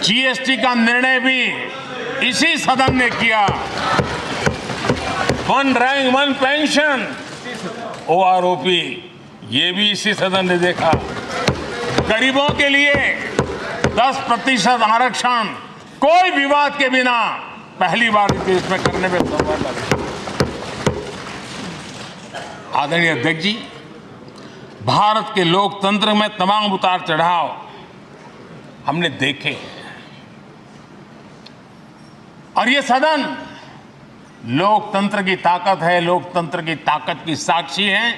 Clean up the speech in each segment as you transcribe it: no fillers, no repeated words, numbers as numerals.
GST का निर्णय भी इसी सदन ने किया। One rank one pension, OROP, ये भी इसी सदन ने देखा। गरीबों के लिए 10% आरक्षण कोई विवाद के बिना पहली बार देश में करने में सफल लगे। आदरणीय अध्यक्ष जी, भारत के लोकतंत्र में तमाम उतार चढ़ाव हमने देखे और ये सदन लोकतंत्र की ताकत है, लोकतंत्र की ताकत की साक्षी है,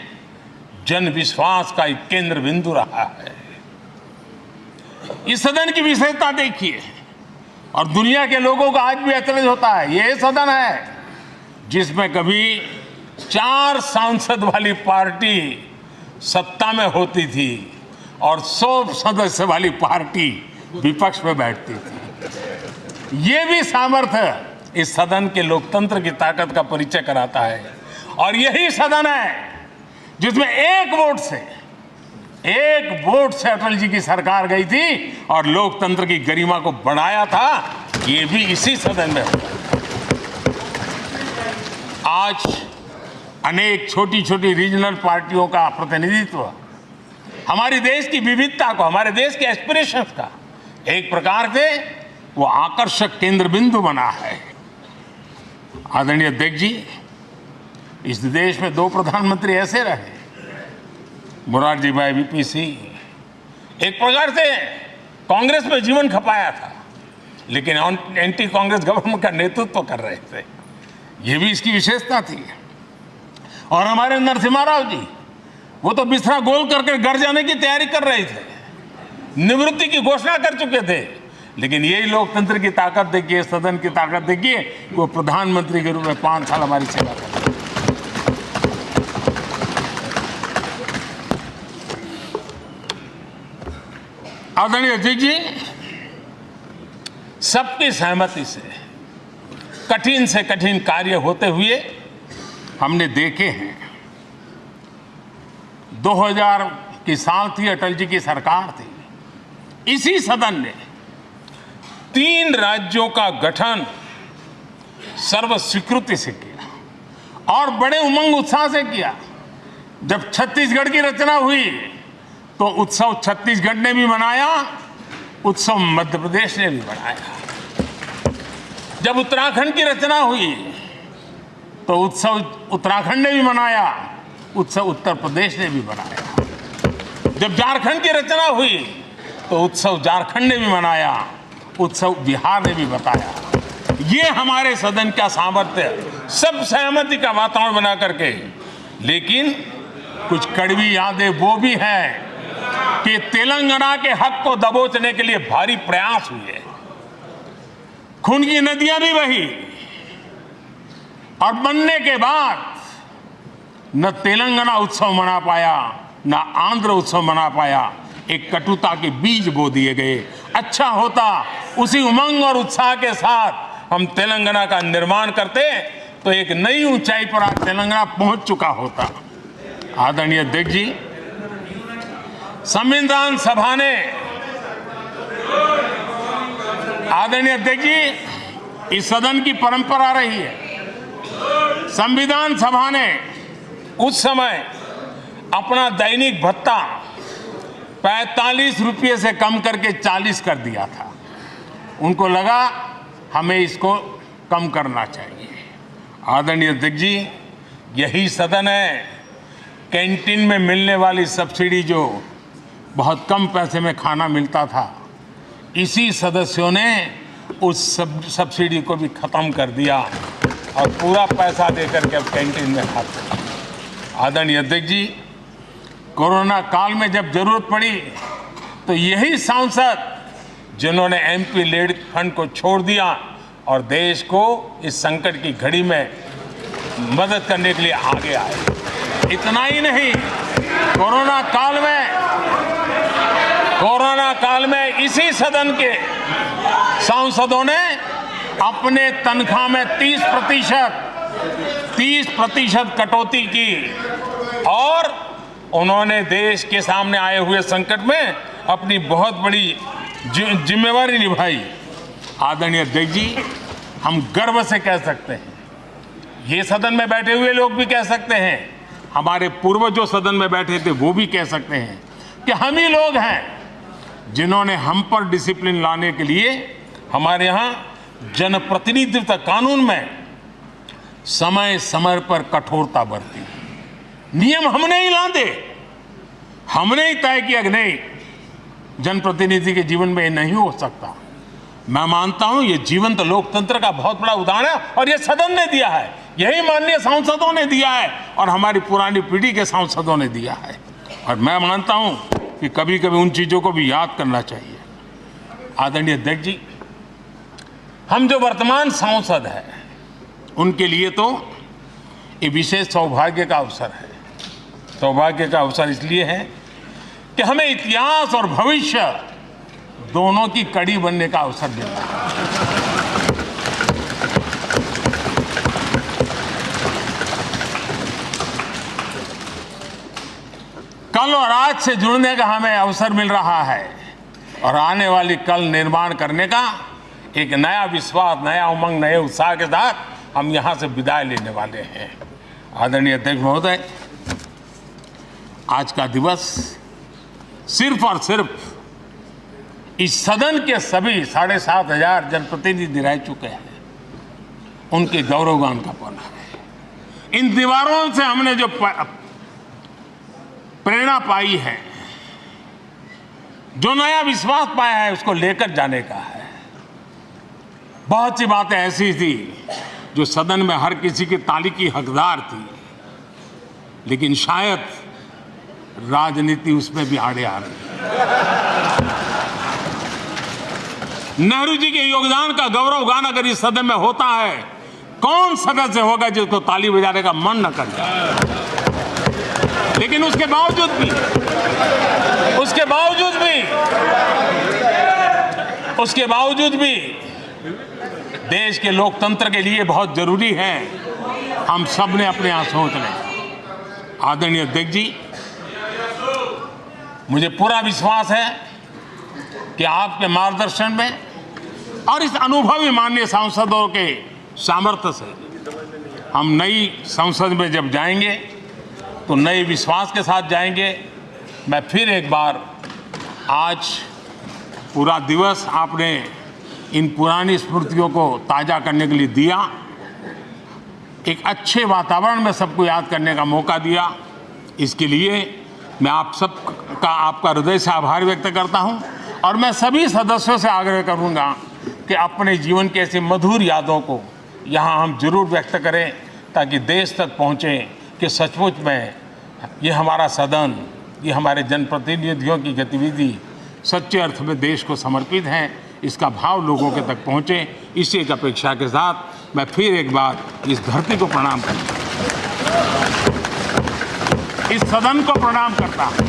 जन विश्वास का एक केंद्र बिंदु रहा है। इस सदन की विशेषता देखिए और दुनिया के लोगों का आज भी अचरज होता है। यह सदन है जिसमें कभी 4 सांसद वाली पार्टी सत्ता में होती थी और 100 सदस्य वाली पार्टी विपक्ष में बैठती थी। ये भी सामर्थ्य इस सदन के लोकतंत्र की ताकत का परिचय कराता है। और यही सदन है जिसमें एक वोट से अटल जी की सरकार गई थी और लोकतंत्र की गरिमा को बढ़ाया था। ये भी इसी सदन में हुआ। आज अनेक छोटी छोटी रीजनल पार्टियों का प्रतिनिधित्व हमारे देश की विविधता को, हमारे देश के एस्पिरेशंस का एक प्रकार से वो आकर्षक केंद्र बिंदु बना है। आदरणीय अध्यक्ष जी, इस देश में 2 प्रधानमंत्री ऐसे रहे, मोरारजी भाई वीपी सिंह। एक प्रकार से कांग्रेस में जीवन खपाया था, लेकिन एंटी कांग्रेस गवर्नमेंट का नेतृत्व कर रहे थे। ये भी इसकी विशेषता थी। और हमारे नरसिम्हा राव जी, वो तो बिस्तरा गोल करके घर जाने की तैयारी कर रहे थे, निवृत्ति की घोषणा कर चुके थे। लेकिन यही लोकतंत्र की ताकत देखिए, सदन की ताकत देखिए, वो प्रधानमंत्री के रूप में 5 साल हमारी सेवा कर रहे। आदरणीय अध्यक्ष जी, सबकी सहमति से कठिन कार्य होते हुए हमने देखे हैं। 2000 की साल थी, अटल जी की सरकार थी। इसी सदन ने 3 राज्यों का गठन सर्व स्वीकृति से किया और बड़े उमंग उत्साह से किया। जब छत्तीसगढ़ की रचना हुई तो उत्सव छत्तीसगढ़ ने भी मनाया, उत्सव मध्य प्रदेश ने भी मनाया। जब उत्तराखंड की रचना हुई तो उत्सव उत्तराखंड ने भी मनाया, उत्सव उत्तर प्रदेश ने भी मनाया। जब झारखंड की रचना हुई तो उत्सव झारखंड ने भी मनाया, उत्सव बिहार ने भी बताया। ये हमारे सदन का सामर्थ्य, सब सहमति का वातावरण बना करके। लेकिन कुछ कड़वी यादें वो भी हैं कि तेलंगाना के हक को दबोचने के लिए भारी प्रयास हुए, खून की नदियां भी बही और बनने के बाद न तेलंगाना उत्सव मना पाया, न आंध्र उत्सव मना पाया। एक कटुता के बीज बो दिए गए। अच्छा होता उसी उमंग और उत्साह के साथ हम तेलंगाना का निर्माण करते तो एक नई ऊंचाई पर आज तेलंगाना पहुंच चुका होता। आदरणीय अध्यक्ष जी, संविधान सभा ने, आदरणीय अध्यक्ष जी, इस सदन की परंपरा रही है। संविधान सभा ने उस समय अपना दैनिक भत्ता 45 रुपये से कम करके 40 कर दिया था। उनको लगा हमें इसको कम करना चाहिए। आदरणीय अध्यक्ष जी, यही सदन है कैंटीन में मिलने वाली सब्सिडी, जो बहुत कम पैसे में खाना मिलता था, इसी सदस्यों ने उस सब्सिडी को भी खत्म कर दिया और पूरा पैसा देकर के अब कैंटीन में खाते हैं। आदरणीय अध्यक्ष जी, कोरोना काल में जब जरूरत पड़ी तो यही सांसद जिन्होंने एमपी लेड फंड को छोड़ दिया और देश को इस संकट की घड़ी में मदद करने के लिए आगे आए। इतना ही नहीं, कोरोना काल में इसी सदन के सांसदों ने अपने तनख्वाह में 30% कटौती की और उन्होंने देश के सामने आए हुए संकट में अपनी बहुत बड़ी जिम्मेवारी निभाई, आदरणीय अध्यक्ष जी, हम गर्व से कह सकते हैं, ये सदन में बैठे हुए लोग भी कह सकते हैं, हमारे पूर्वज जो सदन में बैठे थे वो भी कह सकते हैं कि हम ही लोग हैं जिन्होंने हम पर डिसिप्लिन लाने के लिए हमारे यहाँ जनप्रतिनिधित्व कानून में समय समय पर कठोरता बरती। नियम हमने ही लादे, हमने ही तय किया कि नहीं, जनप्रतिनिधि के जीवन में ये नहीं हो सकता। मैं मानता हूं ये जीवंत लोकतंत्र का बहुत बड़ा उदाहरण है और ये सदन ने दिया है, यही माननीय सांसदों ने दिया है और हमारी पुरानी पीढ़ी के सांसदों ने दिया है। और मैं मानता हूं कि कभी कभी उन चीज़ों को भी याद करना चाहिए। आदरणीय अध्यक्ष जी, हम जो वर्तमान सांसद हैं उनके लिए तो ये विशेष सौभाग्य का अवसर है। सौभाग्य का अवसर इसलिए है कि हमें इतिहास और भविष्य दोनों की कड़ी बनने का अवसर मिला है। कल और आज से जुड़ने का हमें अवसर मिल रहा है और आने वाली कल निर्माण करने का एक नया विश्वास, नया उमंग, नए उत्साह के साथ हम यहां से विदाई लेने वाले हैं। आदरणीय अध्यक्ष महोदय, आज का दिवस सिर्फ और सिर्फ इस सदन के सभी 7,500 जनप्रतिनिधि रह चुके हैं उनके गौरवगान का पल है। इन दीवारों से हमने जो प्रेरणा पाई है, जो नया विश्वास पाया है, उसको लेकर जाने का है। बहुत सी बातें ऐसी थी जो सदन में हर किसी की ताली की हकदार थी, लेकिन शायद राजनीति उसमें भी आड़े आ रही है। नेहरू जी के योगदान का गौरवगान अगर इस सदन में होता है, कौन सदस्य होगा जिसको ताली बजाने का मन न कर जाए। लेकिन उसके बावजूद भी देश के लोकतंत्र के लिए बहुत जरूरी है हम सब ने अपने यहाँ सोच लें। आदरणीय अध्यक्ष जी, मुझे पूरा विश्वास है कि आपके मार्गदर्शन में और इस अनुभवी माननीय सांसदों के सामर्थ्य से हम नई संसद में जब जाएंगे तो नए विश्वास के साथ जाएंगे। मैं फिर एक बार, आज पूरा दिवस आपने इन पुरानी स्मृतियों को ताज़ा करने के लिए दिया, एक अच्छे वातावरण में सबको याद करने का मौका दिया, इसके लिए मैं आप सब का आपका हृदय से आभार व्यक्त करता हूं। और मैं सभी सदस्यों से आग्रह करूंगा कि अपने जीवन की ऐसी मधुर यादों को यहां हम जरूर व्यक्त करें, ताकि देश तक पहुंचे कि सचमुच में ये हमारा सदन, ये हमारे जनप्रतिनिधियों की गतिविधि सच्चे अर्थ में देश को समर्पित हैं, इसका भाव लोगों के तक पहुंचे। इसी एक अपेक्षा के साथ मैं फिर एक बार इस धरती को प्रणाम करता हूं, इस सदन को प्रणाम करता हूं।